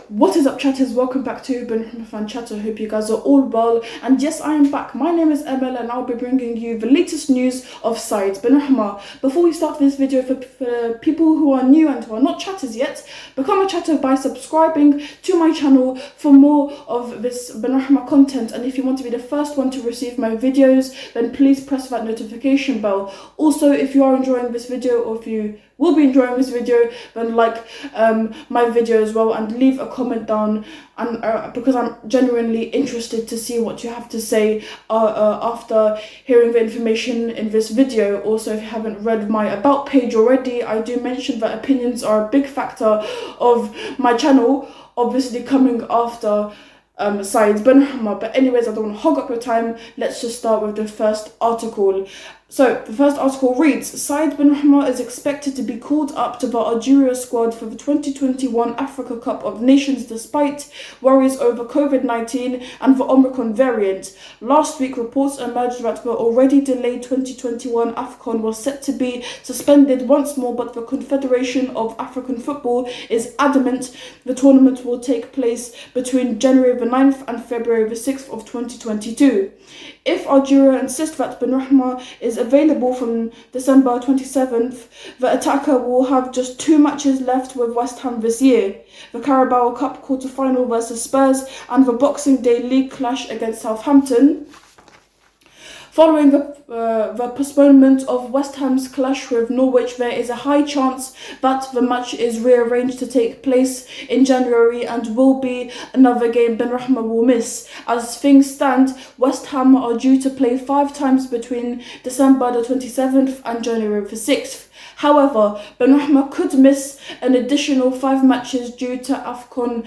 What is up, chatters? Welcome back to Benrahma Fan Chat. I hope you guys are all well. And yes, I am back. My name is Emil and I'll be bringing you the latest news of Saïd Benrahma. Before we start this video, for people who are new and who are not chatters yet, become a chatter by subscribing to my channel for more of this Benrahma content. And if you want to be the first one to receive my videos, then please press that notification bell. Also, if you are enjoying this video, or if you will be enjoying this video, then like my video as well and leave a comment down, and because I'm genuinely interested to see what you have to say after hearing the information in this video. Also, if you haven't read my about page already, I do mention that opinions are a big factor of my channel, obviously coming after Saïd Benrahma. But anyways, I don't want to hog up your time. Let's just start with the first article. So the first article reads: Saïd Benrahma is expected to be called up to the Algeria squad for the 2021 Africa Cup of Nations despite worries over COVID-19 and the Omicron variant. Last week, reports emerged that the already delayed 2021 AFCON was set to be suspended once more, but the Confederation of African Football is adamant the tournament will take place between January the 9th and February the 6th of 2022. If Algeria insists that Benrahma is available from December 27th, the attacker will have just 2 matches left with West Ham this year: the Carabao Cup quarter-final versus Spurs and the Boxing Day League clash against Southampton. Following the postponement of West Ham's clash with Norwich, there is a high chance that the match is rearranged to take place in January and will be another game Benrahma will miss. As things stand, West Ham are due to play 5 times between December the 27th and January the 6th. However, Benrahma could miss an additional 5 matches due to AFCON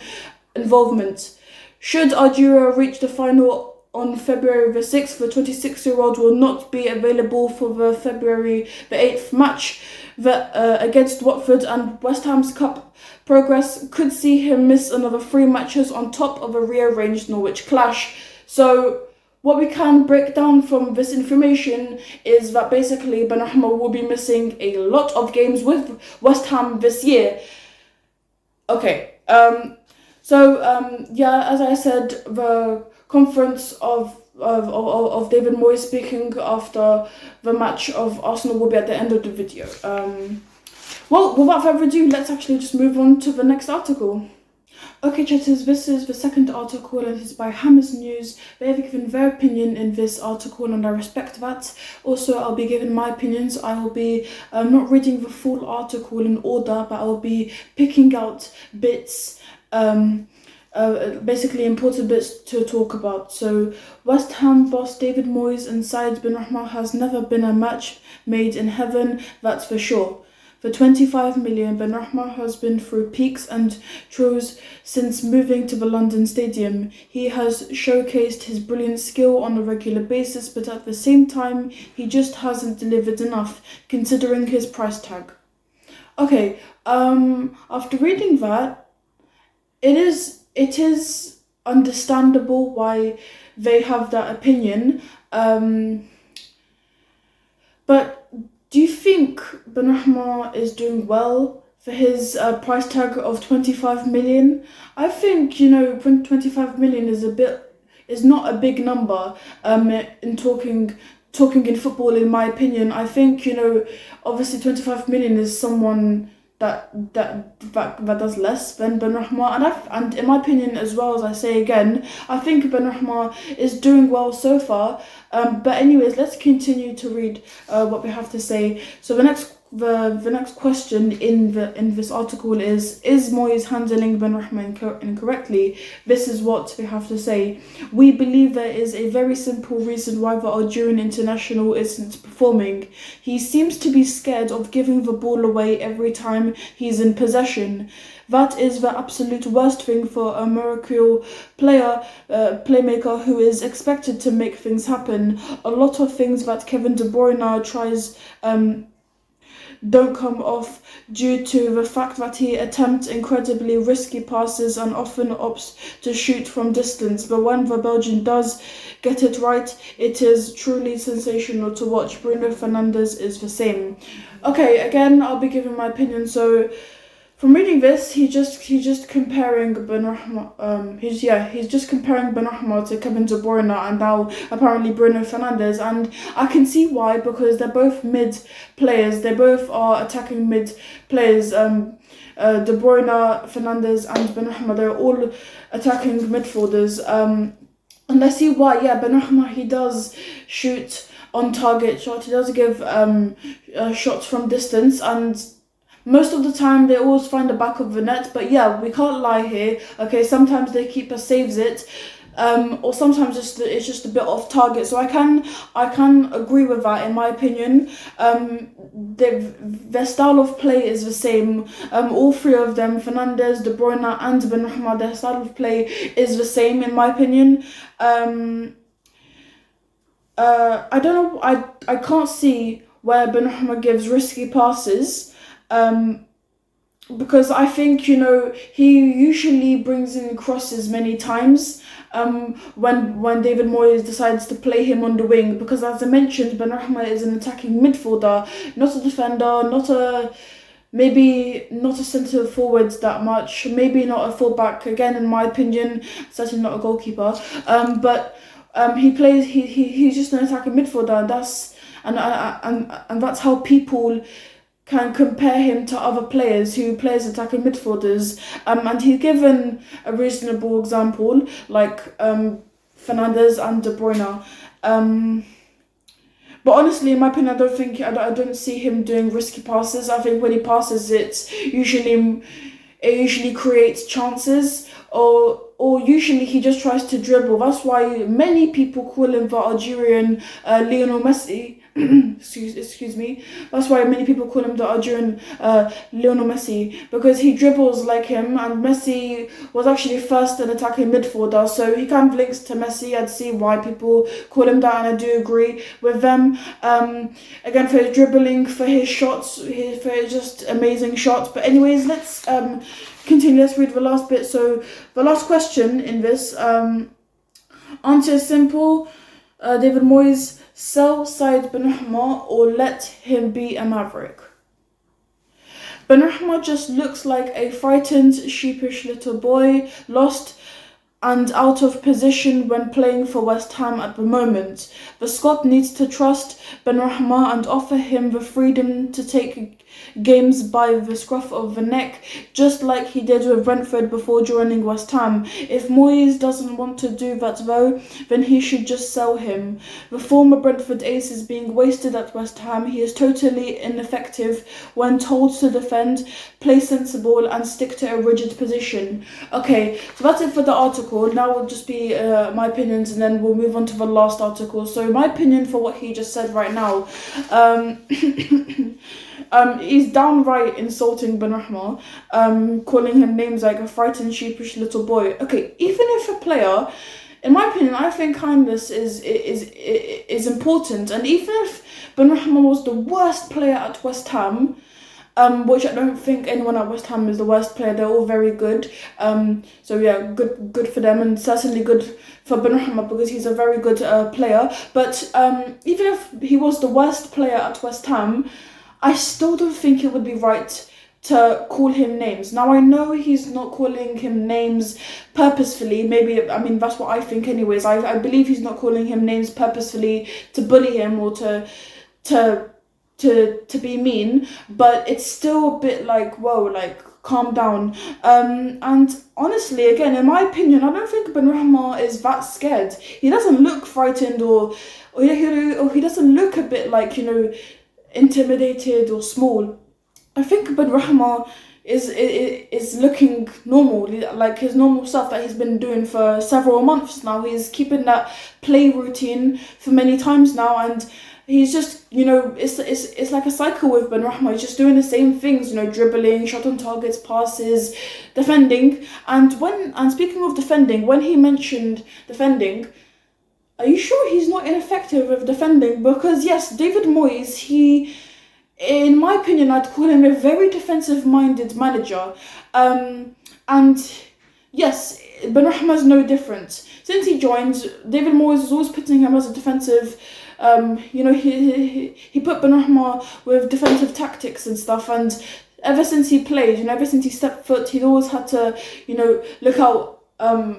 involvement. Should Algeria reach the final on February the 6th, the 26-year-old will not be available for the February the 8th match against Watford, and West Ham's Cup progress could see him miss another 3 matches on top of a rearranged Norwich clash. So what we can break down from this information is that basically Benrahma will be missing a lot of games with West Ham this year. Okay, yeah, as I said, the conference of David Moyes speaking after the match of Arsenal will be at the end of the video. Well, without further ado, let's actually just move on to the next article. Okay, chatters, this is the second article and it is by Hammers News. They have given their opinion in this article and I respect that. Also, I'll be giving my opinions. I will be not reading the full article in order, but I will be picking out bits, basically important bits to talk about. So, West Ham boss David Moyes and Saïd Benrahma has never been a match made in heaven, that's for sure. For 25 million, Benrahma has been through peaks and troughs since moving to the London Stadium. He has showcased his brilliant skill on a regular basis, but at the same time, he just hasn't delivered enough, considering his price tag. Okay, after reading that, it is understandable why they have that opinion, but do you think Benrahma is doing well for his price tag of 25 million? I think, 25 million is not a big number in talking in football, in my opinion. I think, obviously 25 million is someone that does less than Benrahma, and in my opinion, as well, as I say again, I think Benrahma is doing well so far. But anyways, let's continue to read what we have to say. So the next question in this article is Moyes handling Benrahma incorrectly? This is what we have to say. We believe there is a very simple reason why the Algerian international isn't performing. He seems to be scared of giving the ball away every time he's in possession. That is the absolute worst thing for a mercurial playmaker who is expected to make things happen. A lot of things that Kevin De Bruyne tries don't come off due to the fact that he attempts incredibly risky passes and often opts to shoot from distance. But when the Belgian does get it right, it is truly sensational to watch. Bruno Fernandes is the same. Okay, again, I'll be giving my opinion. So, From reading this, he's just comparing Benrahma. He's just comparing Benrahma to Kevin De Bruyne and now apparently Bruno Fernandes, and I can see why, because they're both mid players. They both are attacking mid players. De Bruyne, Fernandes, and Benrahma, they're all attacking midfielders. And I see why. Yeah, Benrahma, he does shoot on target shots. He does give shots from distance, and most of the time they always find the back of the net. But yeah, we can't lie here. Okay, sometimes the keeper saves it, or sometimes it's just a bit off target. So I can agree with that, in my opinion. Their style of play is the same. All three of them, Fernandes, De Bruyne, and Benrahma, their style of play is the same, in my opinion. I don't know. I can't see where Benrahma gives risky passes. Because I think, he usually brings in crosses many times when David Moyes decides to play him on the wing, because as I mentioned, Benrahma is an attacking midfielder, not a defender, maybe not a centre forward that much, maybe not a fullback, again in my opinion, certainly not a goalkeeper, but he's just an attacking midfielder, and that's how people can compare him to other players who plays attacking midfielders. And he's given a reasonable example, like Fernandes and De Bruyne. But honestly, in my opinion, I don't see him doing risky passes. I think when he passes, it usually creates chances, or usually he just tries to dribble. That's why many people call him the Algerian Lionel Messi. excuse me. That's why many people call him the Algerian Lionel Messi, because he dribbles like him, and Messi was actually first an attacking midfielder, so he kind of links to Messi. I'd see why people call him that, and I do agree with them. Again, for his dribbling, for his shots, for his just amazing shots. But anyways, let's continue. Let's read the last bit. So the last question in this answer is simple. David Moyes: sell Saïd Benrahma or let him be a maverick? Benrahma just looks like a frightened, sheepish little boy, lost and out of position when playing for West Ham at the moment. The Scot needs to trust Benrahma and offer him the freedom to take games by the scruff of the neck, just like he did with Brentford before joining West Ham. If Moyes doesn't want to do that though, then he should just sell him. The former Brentford ace is being wasted at West Ham. He is totally ineffective when told to defend, play sensible, and stick to a rigid position. Okay, so that's it for the article. Now will just be my opinions, and then we'll move on to the last article. So my opinion for what he just said right now. He's downright insulting Benrahma, calling him names like a frightened, sheepish little boy. Okay, even if a player, in my opinion, I think kindness is important, and even if Benrahma was the worst player at West Ham, which I don't think anyone at West Ham is the worst player. They're all very good. So yeah, good for them, and certainly good for Benrahma because he's a very good player. But even if he was the worst player at West Ham, I still don't think it would be right to call him names. Now, I know he's not calling him names purposefully. Maybe, I mean, that's what I think anyways. I believe he's not calling him names purposefully to bully him or to be mean, but it's still a bit like, whoa, like, calm down. And honestly, again, in my opinion, I don't think Benrahma is that scared. He doesn't look frightened or he doesn't look a bit like, intimidated or small. I think Benrahma is looking normal, like his normal stuff that he's been doing for several months now. He's keeping that play routine for many times now, and he's just, it's like a cycle with Benrahma. He's just doing the same things, dribbling, shot on targets, passes, defending. And speaking of defending, when he mentioned defending, are you sure he's not ineffective with defending? Because yes, David Moyes, in my opinion, I'd call him a very defensive-minded manager. And yes, Benrahma's no different. Since he joined, David Moyes is always putting him as a defensive. He put Benrahma with defensive tactics and stuff, and ever since he played, ever since he stepped foot, he'd always had to, look out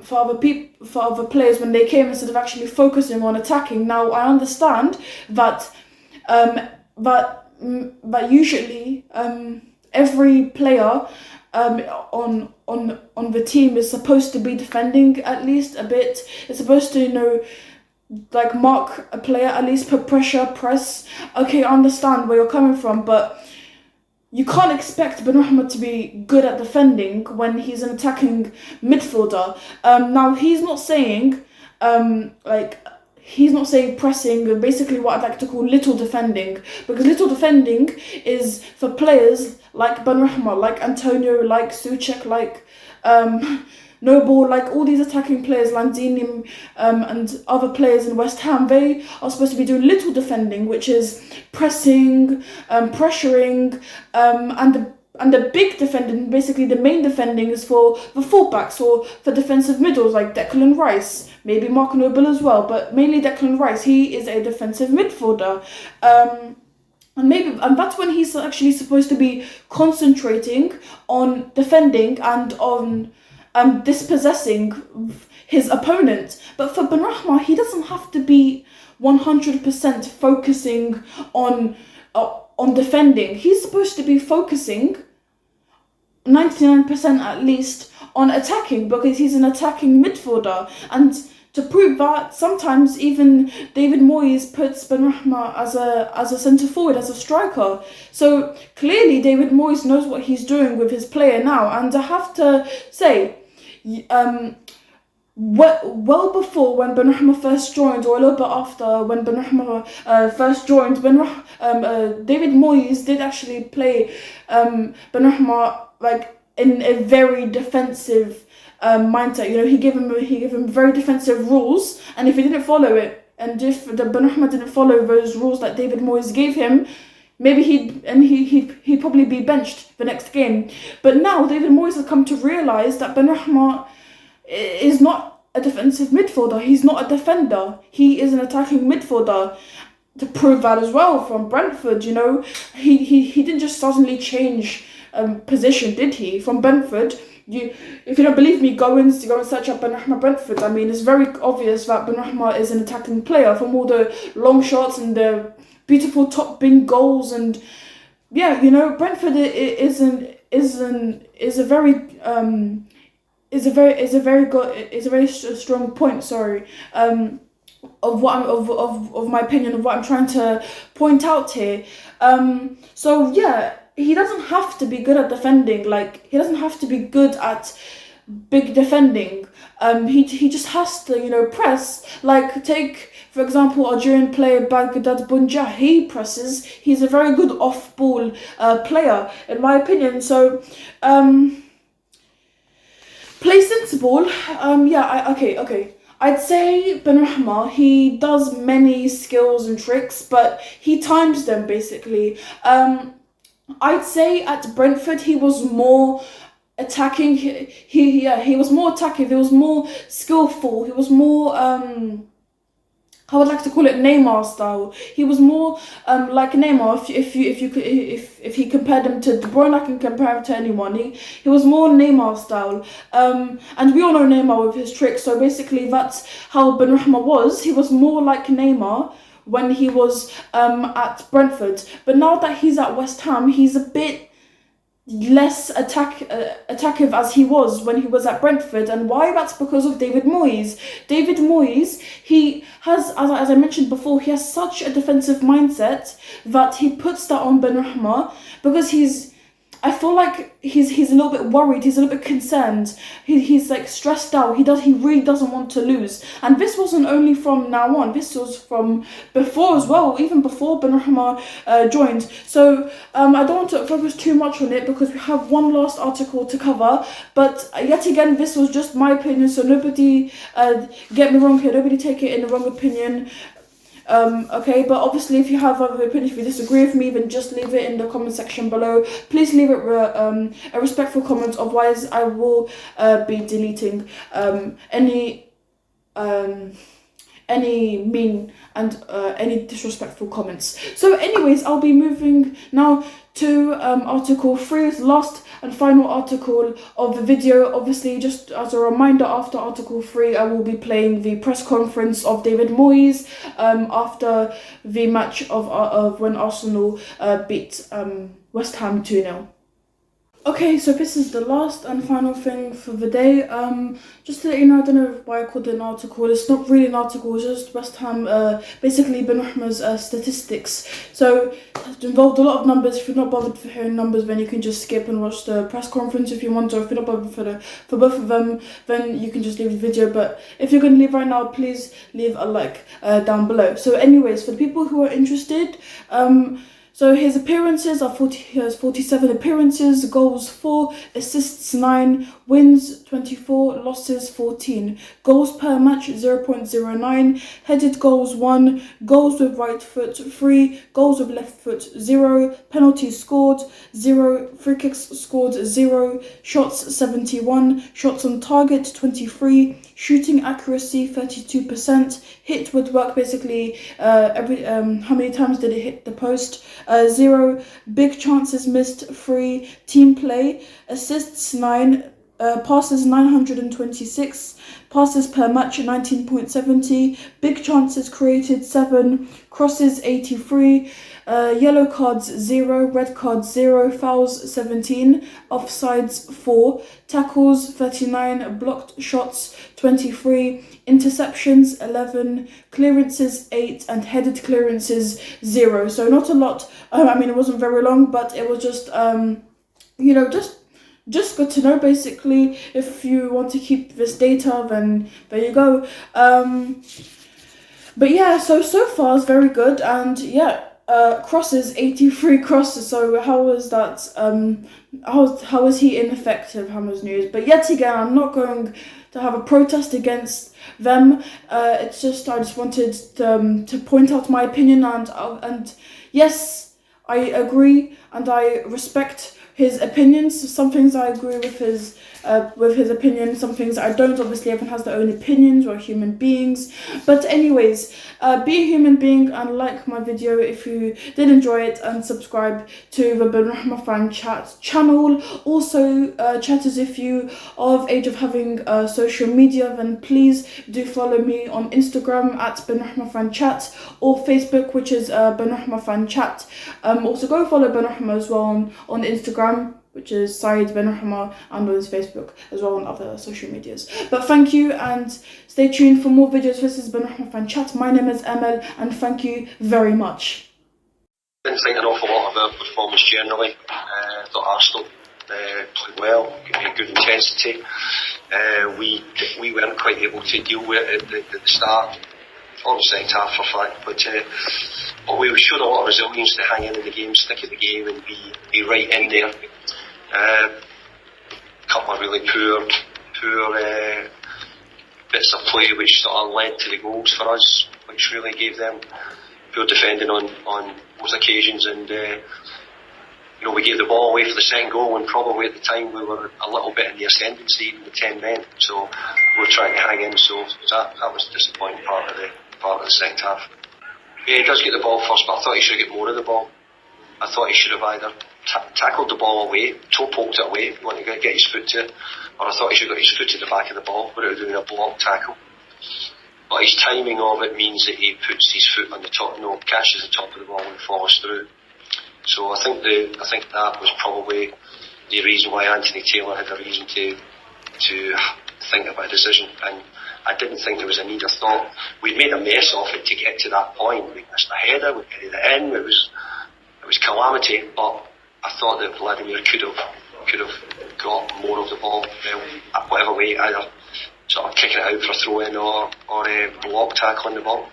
for other players when they came instead of actually focusing on attacking. Now I understand that but usually every player on the team is supposed to be defending at least a bit. It's supposed to like mark a player, at least put pressure, press. Okay, I understand where you're coming from, but you can't expect Benrahma to be good at defending when he's an attacking midfielder. Now he's not saying he's not saying pressing, basically what I'd like to call little defending, because little defending is for players like Benrahma, like Antonio, like Souček, like Noble, like all these attacking players, Lanzini, and other players in West Ham. They are supposed to be doing little defending, which is pressing, pressuring, and the big defending, basically the main defending, is for the fullbacks or for defensive middles like Declan Rice, maybe Mark Noble as well, but mainly Declan Rice. He is a defensive midfielder. And that's when he's actually supposed to be concentrating on defending and on dispossessing his opponent. But for Benrahma, he doesn't have to be 100% focusing on defending. He's supposed to be focusing 99% at least on attacking, because he's an attacking midfielder. And to prove that, sometimes even David Moyes puts Benrahma as a centre forward, as a striker. So clearly David Moyes knows what he's doing with his player now. And I have to say, well before when Benrahma first joined, or a little bit after when Benrahma first joined, David Moyes did actually play Benrahma like in a very defensive mindset. He gave him very defensive rules, and if he didn't follow it, and if the Benrahma didn't follow those rules that David Moyes gave him, maybe he'd probably be benched the next game. But now David Moyes has come to realise that Benrahma is not a defensive midfielder. He's not a defender. He is an attacking midfielder. To prove that as well from Brentford, he didn't just suddenly change position, did he? From Brentford, if you don't believe me, go and search up Benrahma Brentford. I mean, it's very obvious that Benrahma is an attacking player, from all the long shots and the beautiful top bin goals. And yeah, Brentford is a very strong point. Sorry, of my opinion of what I'm trying to point out here. So yeah, he doesn't have to be good at defending. Like, he doesn't have to be good at big defending. He just has to press. Like, take for example Algerian player Baghdad Bunja. He presses. He's a very good off ball player in my opinion. So play sensible. Okay. I'd say Benrahma, he does many skills and tricks, but he times them basically. I'd say at Brentford he was more attacking. He was more attacking. He was more skillful. He was more I would like to call it Neymar style. He was more like Neymar. If he compared him to De Bruyne, I can compare him to anyone. He was more Neymar style. And we all know Neymar with his tricks. So basically, that's how Benrahma was. He was more like Neymar when he was at Brentford. But now that he's at West Ham, he's a bit less attackive as he was when he was at Brentford. And why? That's because of David Moyes. David Moyes, he has, as I mentioned before, he has such a defensive mindset that he puts that on Benrahma, because I feel like he's a little bit worried. He's a little bit concerned. He's like stressed out. He really doesn't want to lose. And this wasn't only from now on. This was from before as well, even before Benrahma joined. So I don't want to focus too much on it because we have one last article to cover. But yet again, this was just my opinion. So nobody get me wrong here. Nobody take it in the wrong opinion. Okay, but obviously if you have other opinions, if you disagree with me, then just leave it in the comment section below. Please leave it a respectful comment, otherwise I will be deleting any any mean and any disrespectful comments. So anyways, I'll be moving now to article 3, last and final article of the video. Obviously, just as a reminder, after article 3 I will be playing the press conference of David Moyes after the match of when Arsenal beat West Ham 2-0. Okay, so this is the last and final thing for the day. Just to let you know, I don't know why I called it an article. It's not really an article, it's just West Ham, basically Benrahma's statistics. So it involved a lot of numbers. If you're not bothered for hearing numbers, then you can just skip and watch the press conference if you want, or if you're not bothered for both of them, then you can just leave the video. But if you're going to leave right now, please leave a like down below. So anyways, for the people who are interested, so his appearances are he has 47 appearances, goals 4, assists 9, wins 24, losses 14, goals per match 0.09, headed goals 1, goals with right foot 3, goals with left foot 0, penalties scored 0, free kicks scored 0, shots 71, shots on target 23, shooting accuracy 32%, hit with work, basically how many times did it hit the post, 0, big chances missed 3, team play, assists 9, passes 926, passes per match 19.70, big chances created 7, crosses 83, yellow cards 0, red cards 0, fouls 17, offsides 4, tackles 39, blocked shots 23, interceptions 11, clearances 8, and headed clearances 0. So not a lot. I mean, it wasn't very long, but it was just you know, just good to know, basically. If you want to keep this data, then there you go. But yeah, so far it's very good. And yeah, crosses 83 crosses. So how is that how is he ineffective, Hammers News? But yet again, I'm not going to have a protest against them. It's just I just wanted to point out my opinion, and yes, I agree and I respect his opinions. Some things I agree with his opinion, some things I don't. Obviously, everyone has their own opinions, we're human beings. But anyways, be a human being and like my video if you did enjoy it, and subscribe to the Benrahma Fan Chat channel. Also, chatters, if you are of age of having social media, then please do follow me on Instagram at Benrahma Fan Chat, or Facebook, which is Benrahma Fan Chat. Also go follow Benrahma as well on Instagram, which is Saïd Benrahma, and on his Facebook as well, on other social medias. But thank you, and stay tuned for more videos. This is Benrahma Fan Chat. My name is Emel, and thank you very much. I didn't think an awful lot of our performance generally. I thought Arsenal played well, good intensity. We weren't quite able to deal with it at the start, or the second half for fact, but we showed a lot of resilience to hang in the game, stick at the game, and be right in there. A couple of really poor bits of play which sort of led to the goals for us, which really gave them poor defending on both occasions, and we gave the ball away for the second goal, and probably at the time we were a little bit in the ascendancy, even with 10 men, so we were trying to hang in. So that was the disappointing part of the second half. Yeah, he does get the ball first, but I thought he should get more of the ball. I thought he should have either tackled the ball away, toe poked it away, want to get his foot to it, or I thought he should have got his foot to the back of the ball without doing a block tackle. But his timing of it means that he puts his foot on the top, catches the top of the ball and follows through. So I think that was probably the reason why Anthony Taylor had a reason to think about a decision, and I didn't think there was a need. I thought we'd made a mess of it to get to that point. We missed a header, we headed it in, it was calamity, but I thought that Vladimir could have got more of the ball, whatever way, either sort of kicking it out for a throw in or block tackling the ball.